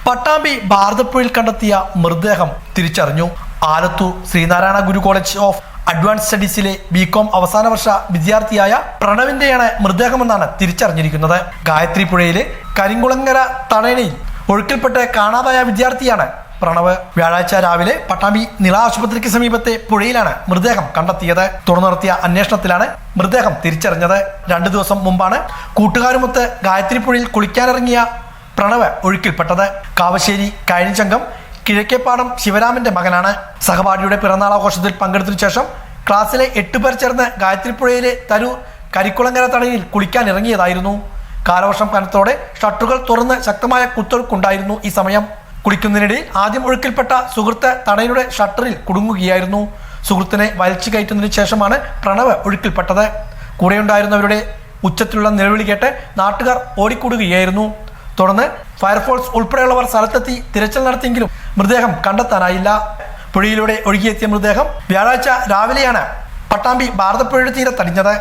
പട്ടാമ്പി ഭാരതപ്പുഴയിൽ കണ്ടെത്തിയ മൃതദേഹം തിരിച്ചറിഞ്ഞു. ആലത്തൂർ ശ്രീനാരായണ ഗുരു കോളേജ് ഓഫ് അഡ്വാൻസ് സ്റ്റഡീസിലെ ബികോം അവസാന വർഷ വിദ്യാർത്ഥിയായ പ്രണവിന്റെയാണ് മൃതദേഹമെന്നാണ് തിരിച്ചറിഞ്ഞിരിക്കുന്നത്. ഗായത്രി പുഴയിലെ കരിങ്കുളങ്ങര തടയണയിൽ ഒഴുക്കിൽപ്പെട്ട് കാണാതായ വിദ്യാർത്ഥിയാണ് പ്രണവ്. വ്യാഴാഴ്ച രാവിലെ പട്ടാമ്പി നിള ആശുപത്രിക്ക് സമീപത്തെ പുഴയിലാണ് മൃതദേഹം കണ്ടെത്തിയത്. തുടർന്ന് നടത്തിയ അന്വേഷണത്തിലാണ് മൃതദേഹം തിരിച്ചറിഞ്ഞത്. 2 ദിവസം മുമ്പാണ് കൂട്ടുകാരുമൊത്ത് ഗായത്രി പുഴയിൽ കുളിക്കാനിറങ്ങിയ പ്രണവ് ഒഴുക്കിൽപ്പെട്ടത്. കാവശ്ശേരി കഴനിച്ചങ്കം കിഴക്കേപ്പാടം ശിവരാമന്റെ മകനാണ്. സഹപാഠിയുടെ പിറന്നാൾ ആഘോഷത്തിൽ പങ്കെടുത്തതിനു ശേഷം ക്ലാസ്സിലെ 8 പേർ ചേർന്ന് ഗായത്രി പുഴയിലെ തരൂർ കരിക്കുളങ്ങര തടയിൽ കുളിക്കാൻ ഇറങ്ങിയതായിരുന്നു. കാലവർഷം കനത്തോടെ ഷട്ടറുകൾ തുറന്ന് ശക്തമായ കുത്തൊഴുക്കുണ്ടായിരുന്നു. ഈ സമയം കുളിക്കുന്നതിനിടയിൽ ആദ്യം ഒഴുക്കിൽപ്പെട്ട സുഹൃത്ത് തടയുടെ ഷട്ടറിൽ കുടുങ്ങുകയായിരുന്നു. സുഹൃത്തിനെ വലിച്ചു കയറ്റുന്നതിന് ശേഷമാണ് പ്രണവ് ഒഴുക്കിൽപ്പെട്ടത്. കൂടെയുണ്ടായിരുന്നവരുടെ ഉച്ചത്തിലുള്ള നിലവിളി കേട്ട് നാട്ടുകാർ ഓടിക്കൂടുകയായിരുന്നു. തുടർന്ന് ഫയർഫോഴ്സ് ഉൾപ്പെടെയുള്ളവർ സ്ഥലത്തെത്തി തിരച്ചിൽ നടത്തിയെങ്കിലും മൃതദേഹം കണ്ടെത്താനായില്ല. പുഴയിലൂടെ ഒഴുകിയെത്തിയ മൃതദേഹം വ്യാഴാഴ്ച രാവിലെയാണ് പട്ടാമ്പി ഭാരതപ്പുഴയുടെ തീരത്തടിഞ്ഞത്.